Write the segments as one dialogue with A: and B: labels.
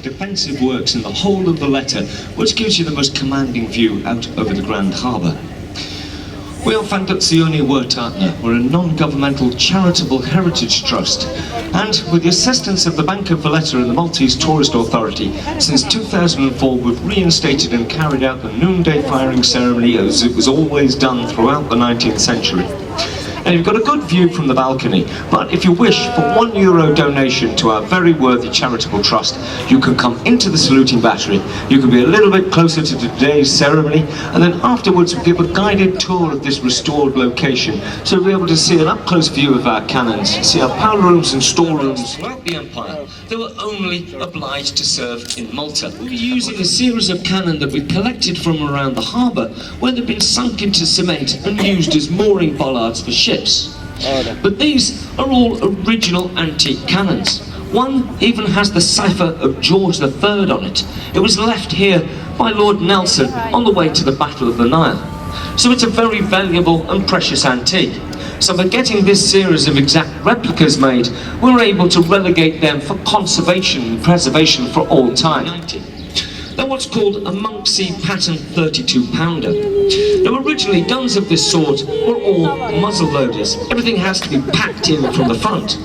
A: Defensive works in the whole of Valletta, which gives you the most commanding view out over the Grand Harbour. Whalefantazione Wurtatna were a non-governmental charitable heritage trust, and with the assistance of the Bank of Valletta and the Maltese Tourist Authority, since 2004 we've reinstated and carried out the noonday firing ceremony as it was always done throughout the 19th century. And you've got a good view from the balcony, but if you wish, for €1 donation to our very worthy charitable trust, you can come into the saluting battery, you can be a little bit closer to today's ceremony, and then afterwards we'll give a guided tour of this restored location, so you'll be able to see an up-close view of our cannons, see our power rooms and storerooms. Throughout the empire, they were only obliged to serve in Malta. We'll be using a series of cannon that we've collected from around the harbour, where they've been sunk into cement and used as mooring bollards for ships. But these are all original antique cannons. One even has the cipher of George III on it. It was left here by Lord Nelson on the way to the Battle of the Nile. so it's a very valuable and precious antique. So by getting this series of exact replicas made, we're able to relegate them for conservation and preservation for all time. They're what's called a Monksy pattern 32-pounder. Now originally guns of this sort were all muzzle loaders. Everything has to be packed in from the front.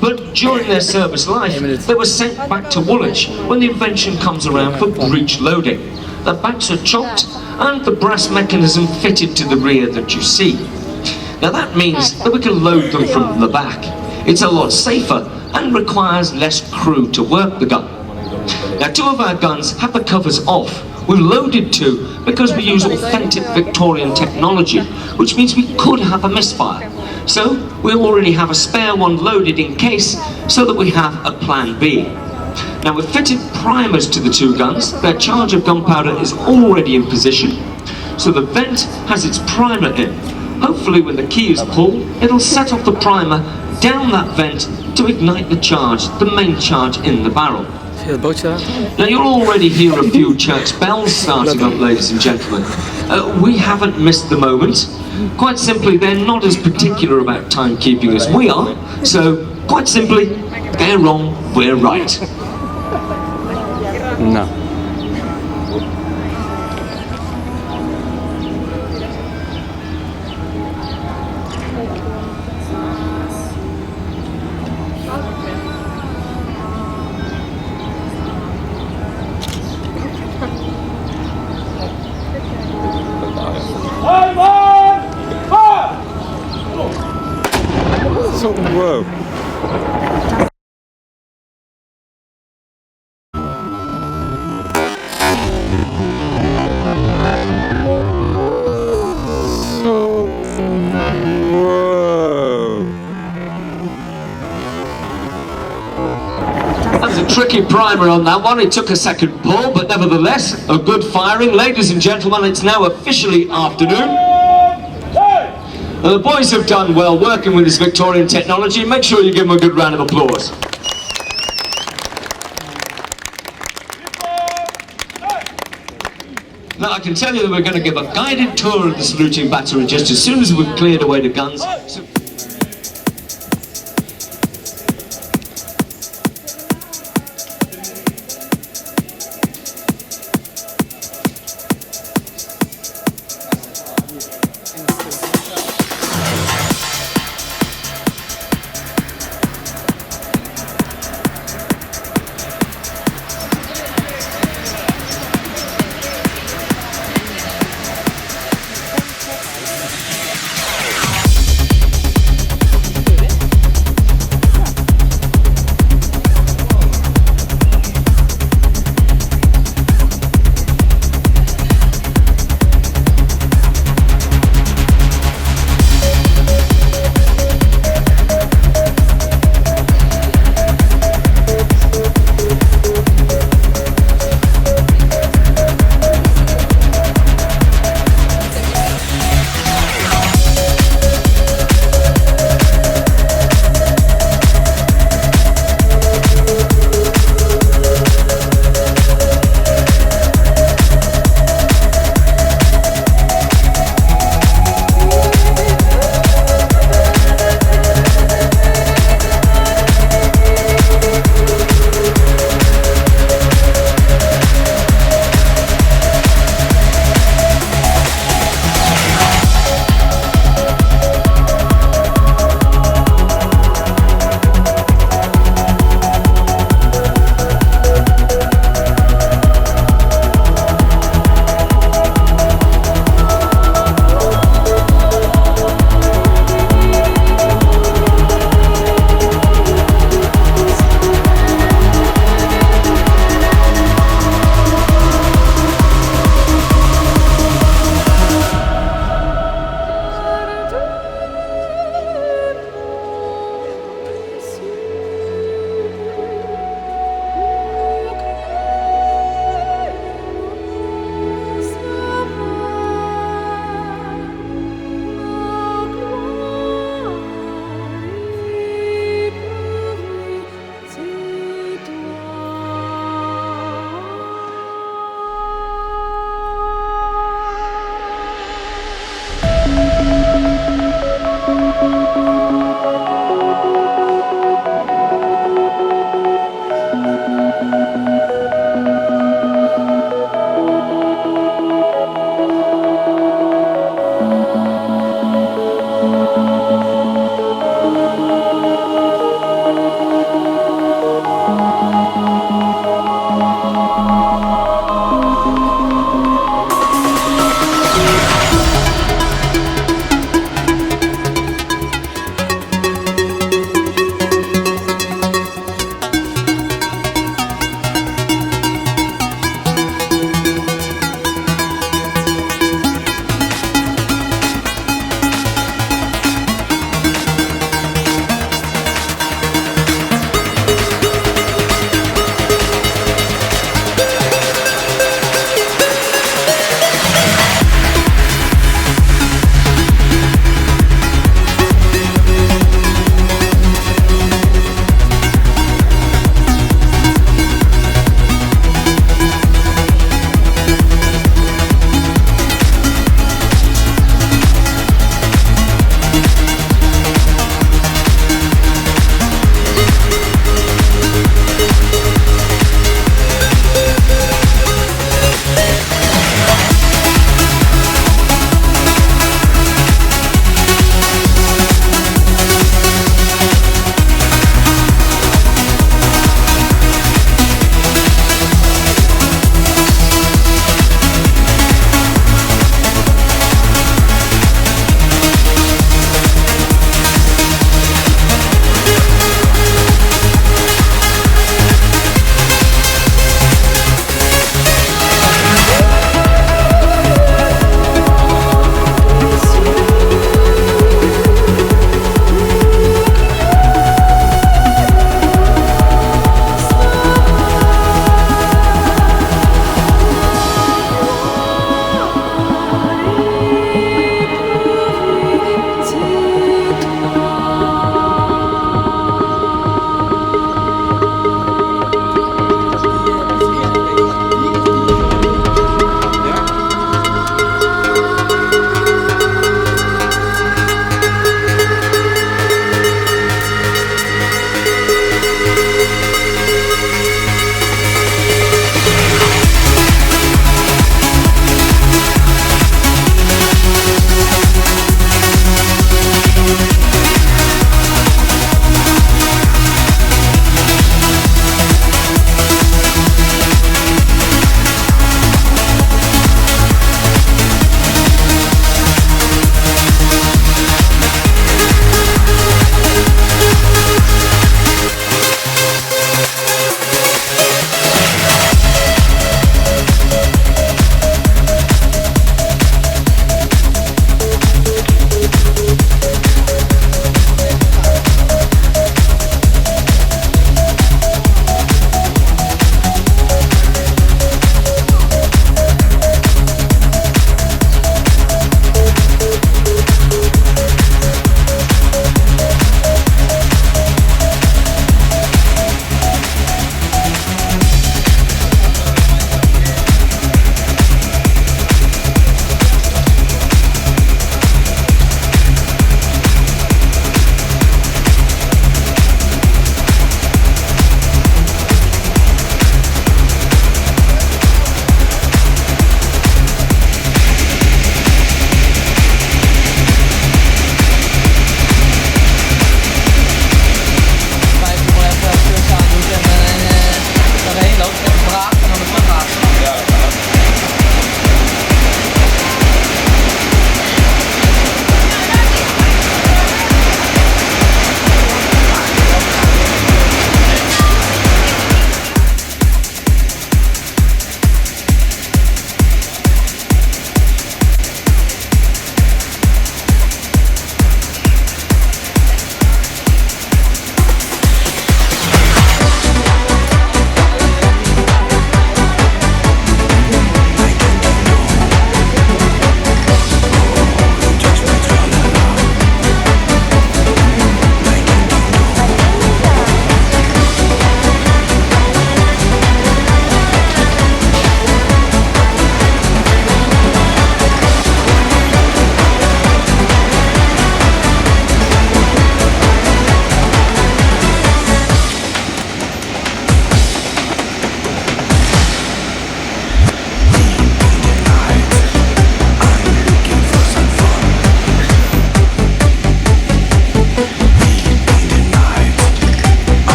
A: But during their service life, they were sent back to Woolwich when the invention comes around for breech loading. The backs are chopped and the brass mechanism fitted to the rear that you see. Now that means that we can load them from the back. It's a lot safer and requires less crew to work the gun. Now 2 of our guns have the covers off. We've loaded 2 because we use authentic Victorian technology, which means we could have a misfire. So we already have a spare one loaded in case, so that we have a plan B. Now we've fitted primers to the 2 guns. Their charge of gunpowder is already in position. So the vent has its primer in. Hopefully when the key is pulled, it'll set off the primer down that vent to ignite the charge, the main charge in the barrel. Now you'll already hear a few church bells starting up, ladies and gentlemen. We haven't missed the moment. Quite simply, they're not as particular about timekeeping as we are, so quite simply, they're wrong, we're right.
B: No. Whoa.
A: That was a tricky primer on that one. It took a second pull, but nevertheless, a good firing. Ladies and gentlemen, it's now officially afternoon. The boys have done well working with this Victorian technology. Make sure you give them a good round of applause. Now I can tell you that we're going to give a guided tour of the saluting battery just as soon as we've cleared away the guns.